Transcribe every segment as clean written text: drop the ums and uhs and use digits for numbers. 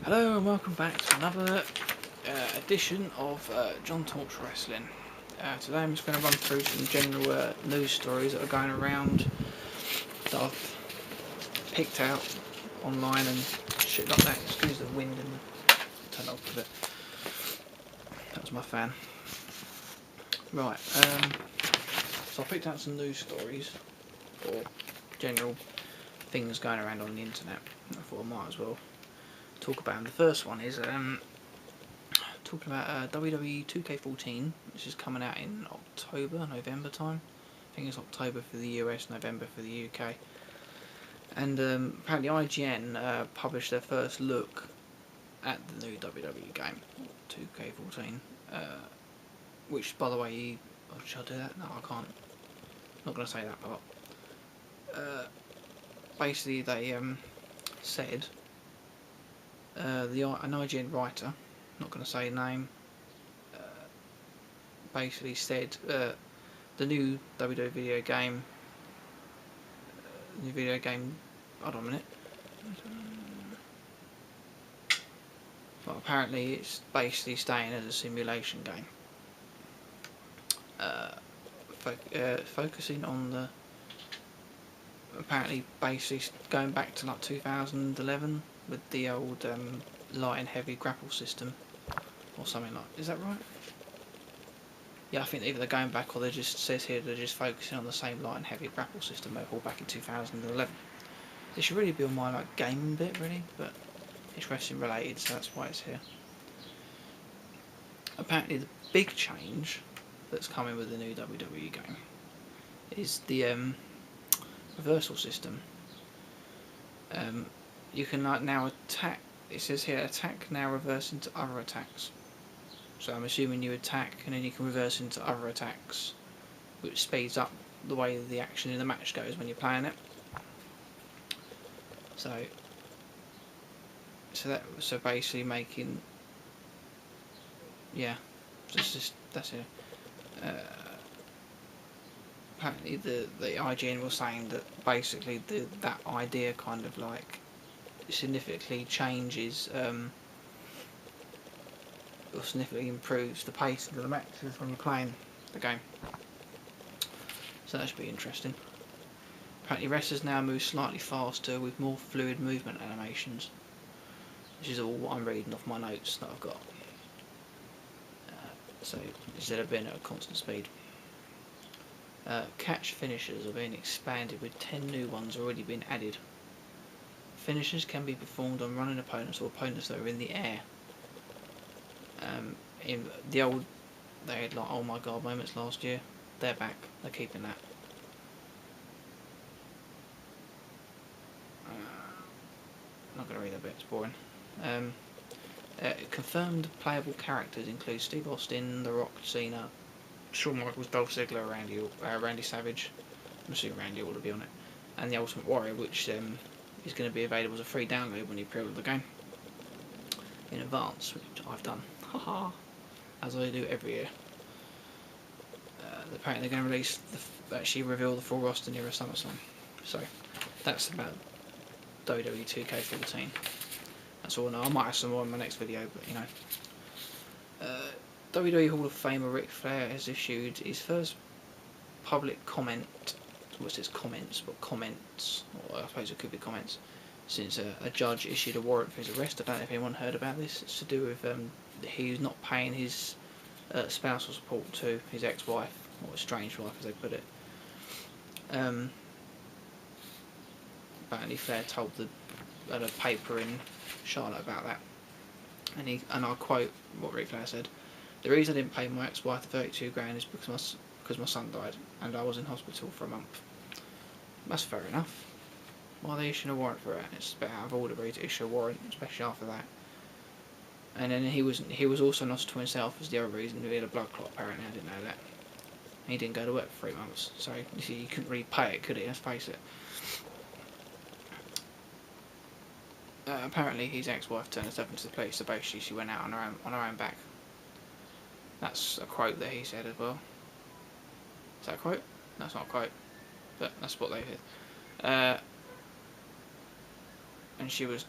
Hello and welcome back to another edition of John Talks Wrestling. Today I'm just going to run through some general news stories that are going around that I've picked out online and shit like that. Excuse the wind and turn off a bit. That was my fan. Right, so I picked out some news stories or general things going around on the internet. I thought I might as well talk about them. The first one is talking about WWE 2k14, which is coming out in October, November time. I think it's October for the US, November for the UK. And apparently IGN published their first look at the new WWE game, 2k14. Which, by the way, should I do that? No, I can't. Not going to say that part. Basically, they said an IGN writer, not going to say name, basically said the new WWE video game, hold on a minute. Well, apparently it's basically staying as a simulation game, focusing on the, apparently basically going back to like 2011 with the old light and heavy grapple system or something like. Is that right? Yeah, I think either they're going back or they just says here they're just focusing on the same light and heavy grapple system they pulled back in 2011. This should really be on my like gaming bit really, but it's wrestling related, so that's why it's here. Apparently the big change that's coming with the new WWE game is the reversal system. You can like now attack. It says here attack now reverse into other attacks. So I'm assuming you attack and then you can reverse into other attacks, which speeds up the way the action in the match goes when you're playing it. So basically making, yeah, that's it. Apparently the IGN was saying that basically that idea kind of like significantly changes or significantly improves the pacing of the matches when you're playing the game. So that should be interesting. Apparently wrestlers now move slightly faster with more fluid movement animations. This is all what I'm reading off my notes that I've got. So instead of being at a constant speed. Catch finishers are being expanded with 10 new ones already been added. Finishers can be performed on running opponents or opponents that are in the air. In the old, they had like oh my god moments last year. They're back. They're keeping that. I'm not going to read that bit. It's boring. Confirmed playable characters include Steve Austin, The Rock, Cena, Shawn Michaels, Dolph Ziggler, Randy Savage. I'm assuming Randy ought to be on it, and the Ultimate Warrior, which is going to be available as a free download when you pre-order the game in advance, which I've done. Haha, as I do every year. Apparently they're going to release actually reveal the full roster near a SummerSlam. So that's about WWE 2k14. That's all I know. I might have some more in my next video, but you know. WWE Hall of Famer Ric Flair has issued his first public comment, well it says comments, but comments, or I suppose it could be comments, since a judge issued a warrant for his arrest. I don't know if anyone heard about this. It's to do with he's not paying his spousal support to his ex-wife, or estranged wife as they put it. Apparently Flair told the paper in Charlotte about that, and I'll quote what Ric Flair said: "The reason I didn't pay my ex-wife the 32 grand is because my son died and I was in hospital for a month." That's fair enough. Why are they issuing a warrant for it? It's a bit out of order to issue a warrant, especially after that. And then he was also lost to himself as the other reason. He had a blood clot. Apparently, I didn't know that. He didn't go to work for 3 months, so you see, you couldn't really pay it, could he? Let's face it. Apparently, his ex-wife turned herself into the police, so basically she went out on her own back. That's a quote that he said as well. Is that a quote? That's not a quote, but that's what they said. And she was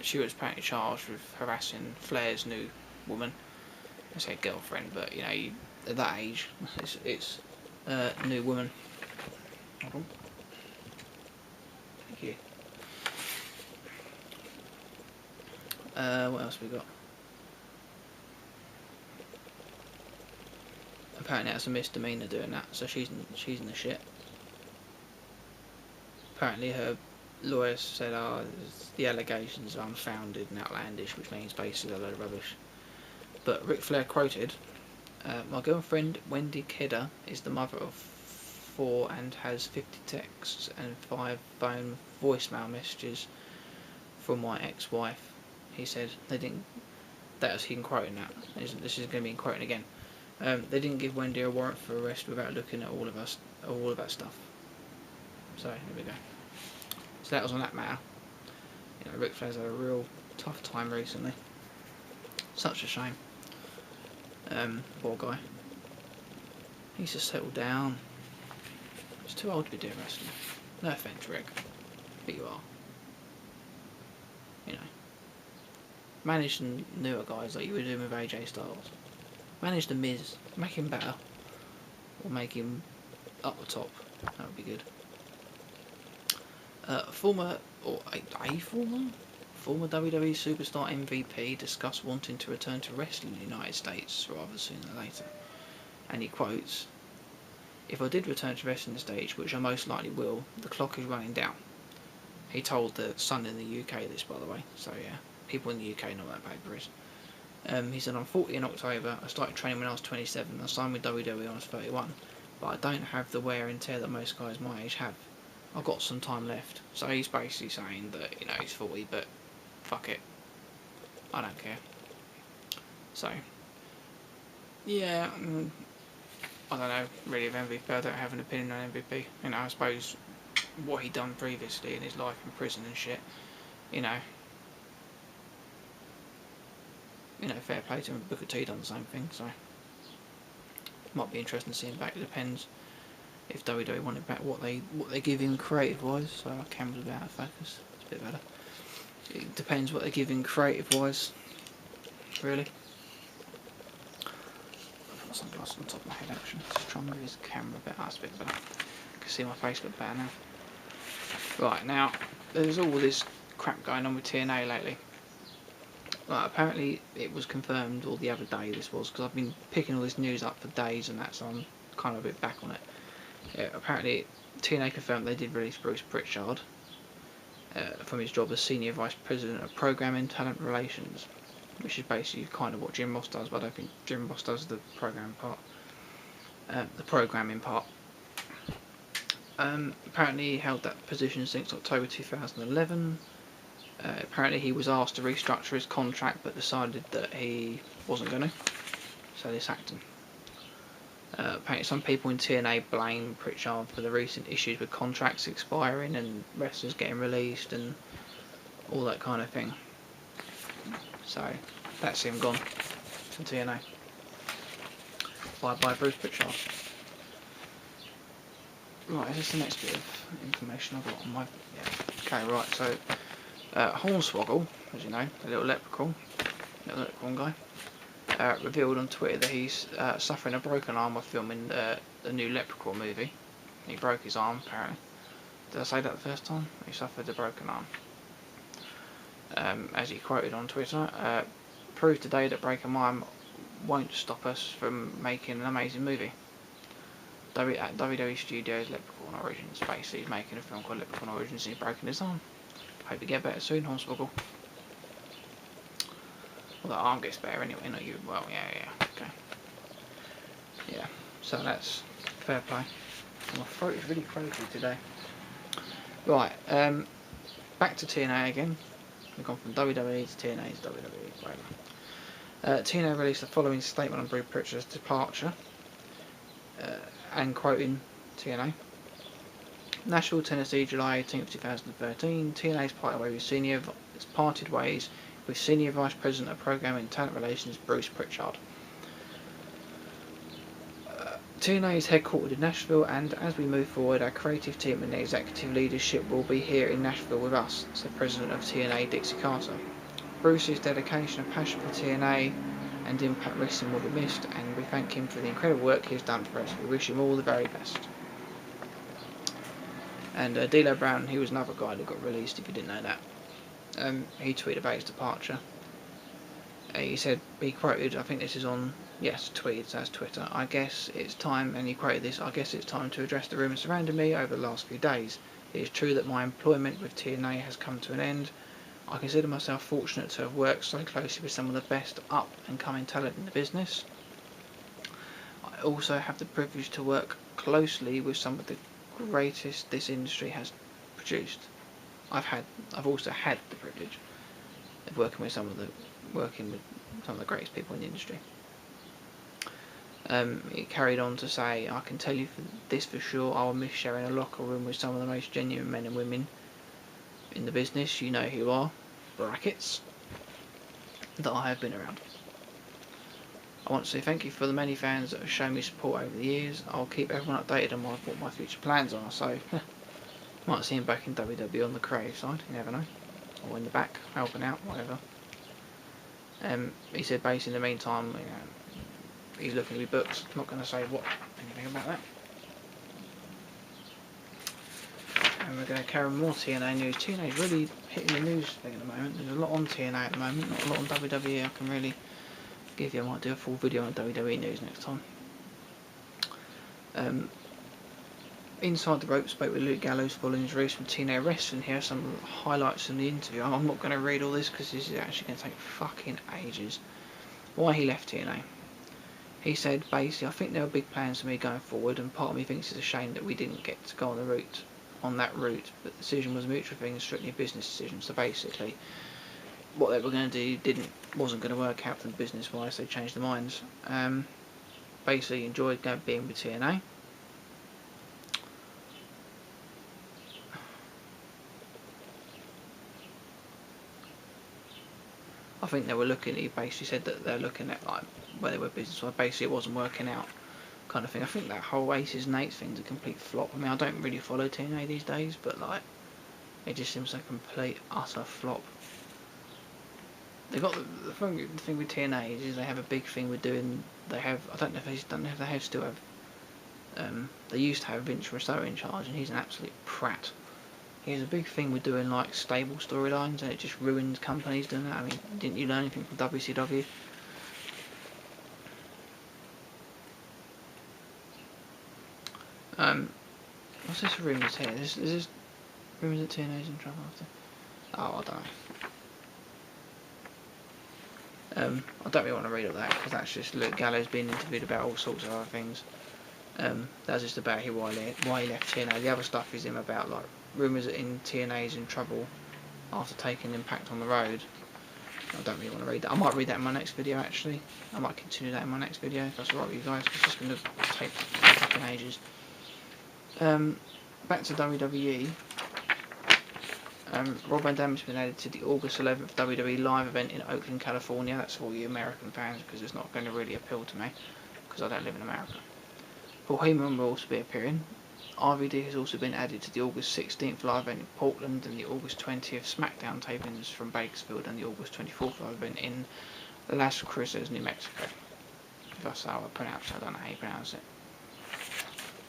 she was apparently charged with harassing Flair's new woman. I say girlfriend, but you know, at that age, it's new woman. Hold on. Thank you. What else we got? Apparently that's a misdemeanor doing that, so she's in the shit. Apparently her lawyer said, "Oh, the allegations are unfounded and outlandish," which means basically a load of rubbish. But Ric Flair quoted, "My girlfriend Wendy Kidder is the mother of 4 and has 50 texts and 5 phone voicemail messages from my ex-wife." He said they didn't. That was him quoting that. This is going to be quoting again. They didn't give Wendy a warrant for arrest without looking at all of that stuff. So here we go. So that was on that matter. You know, Ric Flair's had a real tough time recently. Such a shame. Poor guy. He needs to settle down. He's too old to be doing wrestling. No offence, Rick, but you are. You know, manage some newer guys like you were doing with AJ Styles. Manage the Miz, make him better, or make him up the top. That would be good. Former WWE superstar MVP discussed wanting to return to wrestling in the United States rather sooner than later. And he quotes, "If I did return to wrestling the stage, which I most likely will, the clock is running down." He told the Sun in the UK this, by the way, so yeah, people in the UK know what that paper is. He said, "I'm 40 in October, I started training when I was 27, I signed with WWE when I was 31, but I don't have the wear and tear that most guys my age have. I've got some time left." So he's basically saying that, you know, he's 40, but fuck it, I don't care. So, yeah, I don't know really of MVP, I don't have an opinion on MVP. You know, I suppose what he done previously in his life in prison and shit, you know, fair play to him. Booker T done the same thing, so might be interesting to see him back. It depends if WWE want him back, what they give him creative wise. So our camera's a bit out of focus. It's a bit better. It depends what they give him creative wise, really. I've got sunglasses on top of my head actually. Just try and move his camera a bit. That's a bit better. I can see my face a bit better now. Right, now there's all this crap going on with TNA lately. Well, apparently it was confirmed, or the other day this was, because I've been picking all this news up for days and that, so I'm kind of a bit back on it. Yeah, apparently TNA confirmed they did release Bruce Pritchard from his job as Senior Vice President of Programming and Talent Relations, which is basically kind of what Jim Ross does, but I don't think Jim Ross does the programming part. Apparently he held that position since October 2011. Apparently he was asked to restructure his contract but decided that he wasn't going to, so they sacked him. Apparently some people in TNA blame Pritchard for the recent issues with contracts expiring and wrestlers getting released and all that kind of thing. So that's him gone from TNA. Bye Bruce Pritchard. Right, is this the next bit of information I've got on my... Yeah. Okay, right, so Hornswoggle, as you know, the little leprechaun guy, revealed on Twitter that he's suffering a broken arm while filming the new Leprechaun movie. He broke his arm, apparently. Did I say that the first time? He suffered a broken arm. As he quoted on Twitter, "Proved today that breaking my arm won't stop us from making an amazing movie. At WWE Studios Leprechaun Origins." Basically, he's making a film called Leprechaun Origins and he's broken his arm. Hope you get better soon, Hornswoggle. Well, the arm gets better anyway, not you. Well, yeah, okay. Yeah, so that's fair play. My throat is really croaky today. Right, back to TNA again. We've gone from WWE to TNA to WWE. Whatever. TNA released the following statement on Bruce Pritchard's departure, and quoting TNA. "Nashville, Tennessee, July 18th, 2013. TNA's parted ways with Senior Vice President of Programming and Talent Relations, Bruce Pritchard." TNA is headquartered in Nashville, and as we move forward, our creative team and the executive leadership will be here in Nashville with us, said President of TNA Dixie Carter. Bruce's dedication and passion for TNA and Impact Wrestling will be missed, and we thank him for the incredible work he has done for us. We wish him all the very best. And D'Lo Brown, he was another guy that got released, if you didn't know that. He tweeted about his departure. He said, he quoted, I think this is on, yes, tweets, that's Twitter, I guess it's time, and he quoted this, I guess it's time to address the rumours surrounding me over the last few days. It is true that my employment with TNA has come to an end. I consider myself fortunate to have worked so closely with some of the best up and coming talent in the business. I also have the privilege to work closely with some of the greatest this industry has produced. I've also had the privilege of working with some of the greatest people in the industry. He carried on to say, I can tell you this for sure, I will miss sharing a locker room with some of the most genuine men and women in the business. You know who you are, brackets, that I have been around. I want to say thank you for the many fans that have shown me support over the years. I'll keep everyone updated on what my future plans are, so might see him back in WWE on the creative side, you never know, or in the back, helping out, whatever. He said basically in the meantime, he's looking to be booked. I'm not going to say anything about that. And we're going to carry on more TNA news. TNA is really hitting the news thing at the moment. There's a lot on TNA at the moment, not a lot on WWE. I can really give you, I might do a full video on WWE news next time. Inside the Rope spoke with Luke Gallows following his release from TNA Wrestling. Here are some of the highlights from the interview. I'm not going to read all this because this is actually going to take fucking ages. Why he left TNA. He said, basically, I think there are big plans for me going forward, and part of me thinks it's a shame that we didn't get to go on that route, but the decision was a mutual thing and strictly a business decision. So basically, what they were going to do wasn't going to work out for them business-wise. They changed their minds. Basically, enjoyed being with TNA. I think they were looking. He basically said that they're looking at like where they were business-wise. Basically, it wasn't working out, kind of thing. I think that whole Aces and Eights thing's a complete flop. I mean, I don't really follow TNA these days, but like, it just seems like a complete utter flop. They got the thing with TNA is they have a big thing with doing. They have, I don't know if they still have. They used to have Vince Russo in charge, and he's an absolute prat. He has a big thing with doing like stable storylines, and it just ruins companies doing that. I mean, didn't you learn anything from WCW? What's this rumours here? Is this rumours that TNA's in trouble after? Oh, I don't know. I don't really want to read all that because that's just Luke Gallows being interviewed about all sorts of other things. That's just about why he left TNA. The other stuff is him about like rumours that TNA's in trouble after taking Impact on the road. I don't really want to read that. I might read that in my next video actually. I might continue that in my next video if that's alright with you guys, because it's just going to take fucking ages. Back to WWE. Rob Van Dam has been added to the August 11th WWE live event in Oakland, California. That's for all you American fans, because it's not going to really appeal to me, because I don't live in America. Paul Heyman will also be appearing. RVD has also been added to the August 16th live event in Portland, and the August 20th SmackDown tapings from Bakersfield, and the August 24th live event in Las Cruces, New Mexico. If that's how I pronounce it, I don't know how you pronounce it.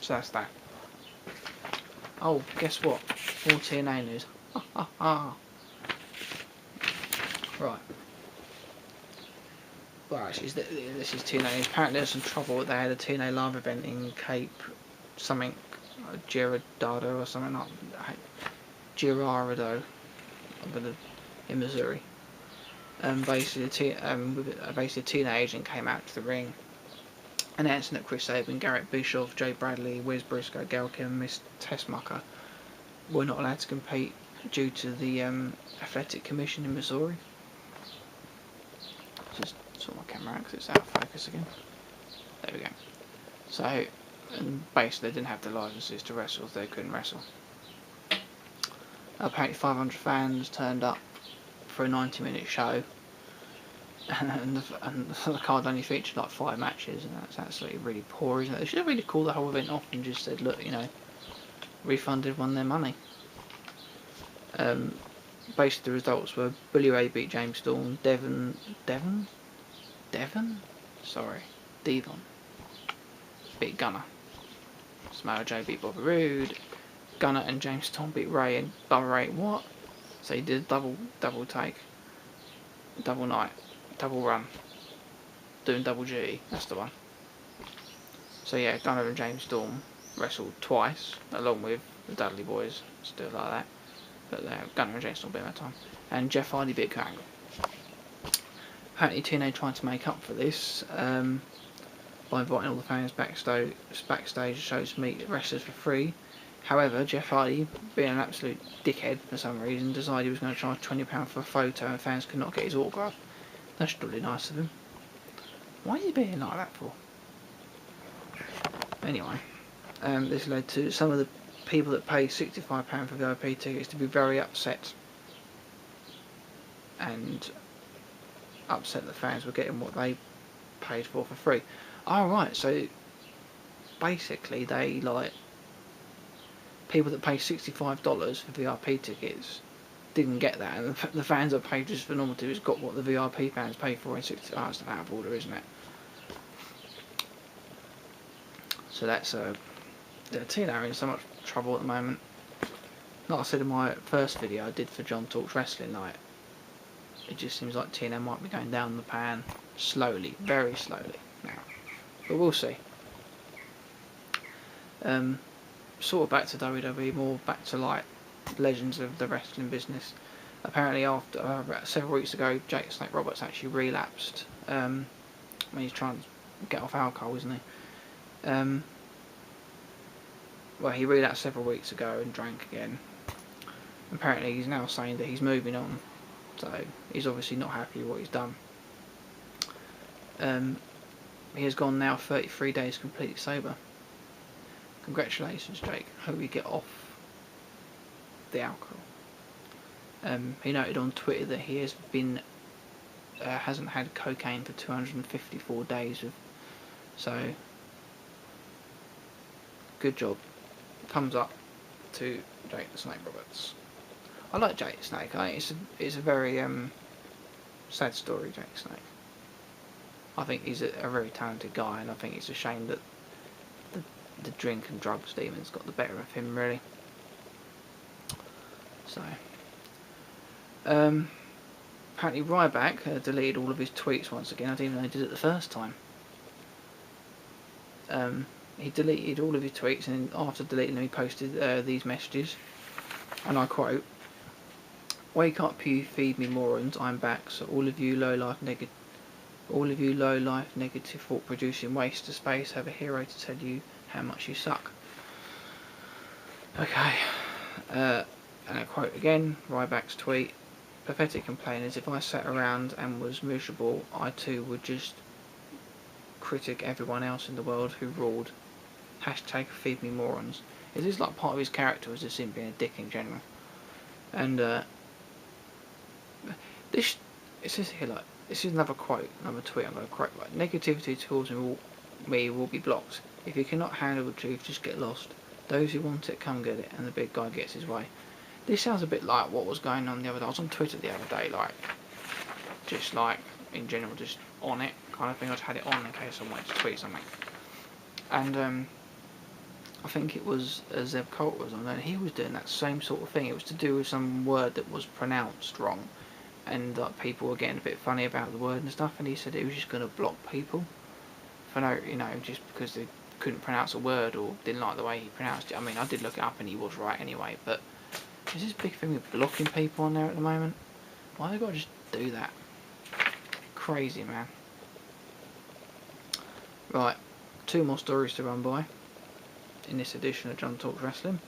So that's that. Oh, guess what? More TNA news. Right. Well, actually, this is TNA. Apparently, there's some trouble. They had a TNA live event in Cape something, Girardeau or something like Girardeau, in Missouri. Basically, a TNA agent came out to the ring, announcing that Chris Sabin, Garrett Bischoff, Jay Bradley, Wiz Briscoe, Gail Kim, and Miss Tessmacher were not allowed to compete due to the Athletic Commission in Missouri. Just sort my camera out because it's out of focus again. There we go. So, and basically they didn't have the licenses to wrestle, so they couldn't wrestle. Apparently 500 fans turned up for a 90-minute show. and the card only featured like 5 matches, and that's absolutely really poor, isn't it? They should have really called the whole event off and just said, look, you know, refunded one their money. Basically the results were Bully Ray beat James Storm, Devon, sorry, Devon beat Gunner, Samoa Joe beat Bobby Roode, Gunner and James Storm beat Ray, and Bubba Ray, what? So he did a double take, double night, double run, doing double duty, that's the one. So yeah, Gunner and James Storm wrestled twice, along with the Dudley Boys, still like that. But Gunner and James Storm beat that time. And Jeff Hardy beat Kurt Angle. Apparently TNA tried to make up for this by inviting all the fans backstage shows to meet wrestlers for free. However, Jeff Hardy, being an absolute dickhead for some reason, decided he was going to charge £20 for a photo and fans could not get his autograph. That's really nice of him. Why is he being like that for? Anyway, this led to some of the people that pay £65 for VIP tickets to be very upset, and upset that fans were getting what they paid for free. Right, so basically they, like, people that pay $65 for VIP tickets didn't get that, and the fans that paid just for normal tickets got what the VIP fans pay for in 60. Oh, it's out of order, isn't it? So that's the TNA are in so much trouble at the moment. Like I said in my first video I did for John Talks Wrestling, like, it just seems like TNA might be going down the pan slowly, very slowly now, but we'll see. Sort of back to WWE, more back to like legends of the wrestling business. Apparently after several weeks ago, Jake Snake Roberts actually relapsed. He's trying to get off alcohol, isn't he? Well, he relapsed several weeks ago and drank again. Apparently he's now saying that he's moving on, so he's obviously not happy with what he's done. He has gone now 33 days completely sober. Congratulations, Jake. Hope you get off the alcohol. He noted on Twitter that he has been hasn't had cocaine for 254 days. So good job. Thumbs up to Jake the Snake Roberts. I like Jake the Snake. It's a very sad story, Jake the Snake. I think he's a very talented guy, and I think it's a shame that the drink and drugs demons got the better of him, really. So apparently Ryback deleted all of his tweets once again. I didn't even know he did it the first time. He deleted all of his tweets, and after deleting them he posted these messages, and I quote, "Wake up, you feed me morons, I'm back, so all of you low life negative thought producing waste of space have a hero to tell you how much you suck." Okay, and I quote again, Ryback's tweet, "Pathetic complainers, if I sat around and was miserable, I too would just critic everyone else in the world who ruled. Hashtag feed me morons." Is this like part of his character, or is this him being a dick in general? And this, it says here, like, this is another quote, another tweet I'm going to quote, like, "Negativity towards me will be blocked. If you cannot handle the truth, just get lost. Those who want it, come get it, and the big guy gets his way." This sounds a bit like what was going on the other day. I was on Twitter the other day, like, just like, in general, just on it, kind of thing. I just had it on in case I wanted to tweet something. And I think it was Zeb Colt was on there, and he was doing that same sort of thing. It was to do with some word that was pronounced wrong, and people were getting a bit funny about the word and stuff, and he said he was just going to block people for no, just because they couldn't pronounce a word or didn't like the way he pronounced it. I mean, I did look it up and he was right anyway, but there's this big thing with blocking people on there at the moment. Why they got to just do that? Crazy, man. Right, 2 more stories to run by in this edition of John Talks Wrestling.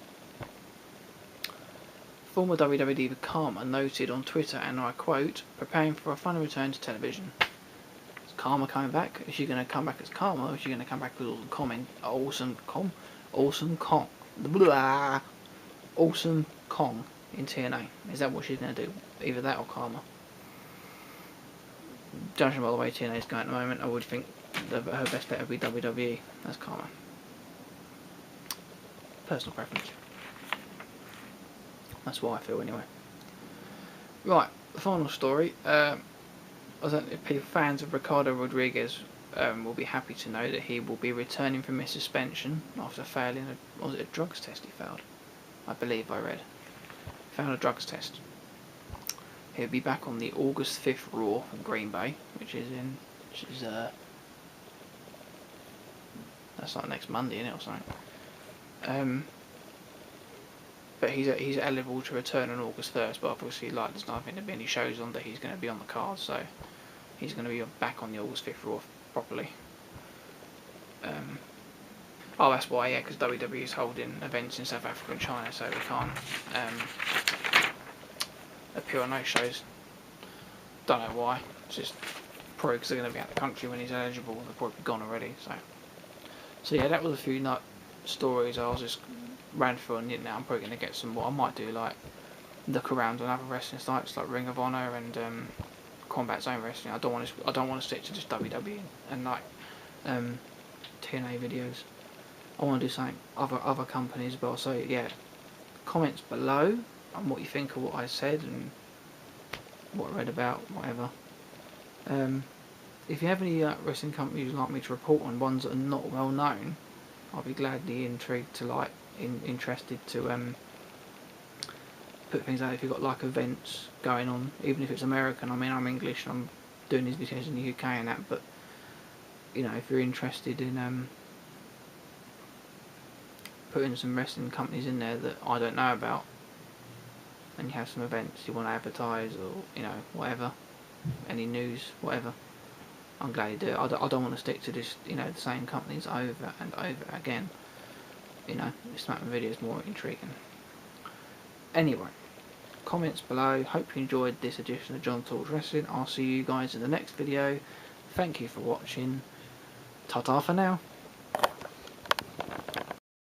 Former WWE diva Karma noted on Twitter, and I quote, "Preparing for a fun return to television." Is Karma coming back? Is she going to come back as Karma, or is she going to come back with Awesome Kong in TNA? Is that what she's going to do? Either that or Karma. judging by the way TNA is going at the moment, I would think her best bet would be WWE. That's Karma. Personal preference. That's what I feel anyway. Right, the final story. I don't know if people, fans of Ricardo Rodriguez will be happy to know that he will be returning from his suspension after failing was it a drugs test he failed? I believe I read. Failed a drugs test. He'll be back on the August 5th Raw in Green Bay, which is that's like next Monday, isn't it, or something? But he's eligible to return on August 1st, but obviously like there's not going to be any shows on that he's going to be on the card, so he's going to be back on the August 5th Raw properly. Oh, that's why, yeah, because WWE is holding events in South Africa and China, so we can't appear on those shows. Don't know why. It's just probably because they're going to be out of the country when he's eligible. They'll probably be gone already. So yeah, that was a few stories I was just ran through on the internet. I'm probably going to get some more. I might do like look around on other wrestling sites like Ring of Honor and Combat Zone Wrestling. I don't want to stick to just WWE and like TNA videos. I want to do something other companies as well. So yeah, comments below on what you think of what I said and what I read about, whatever. If you have any wrestling companies you'd like me to report on, ones that are not well known, I'll be gladly intrigued to interested to put things out. If you've got like events going on, even if it's American. I mean, I'm English and I'm doing these videos in the UK and that, but you know, if you're interested in putting some wrestling companies in there that I don't know about, and you have some events you want to advertise, or you know, whatever, any news, whatever, I'm glad you do it. I don't want to stick to just, you know, the same companies over and over again. You know, it's making videos more intriguing. Anyway, comments below. Hope you enjoyed this edition of John Talks Wrestling. I'll see you guys in the next video. Thank you for watching. Ta-ta for now.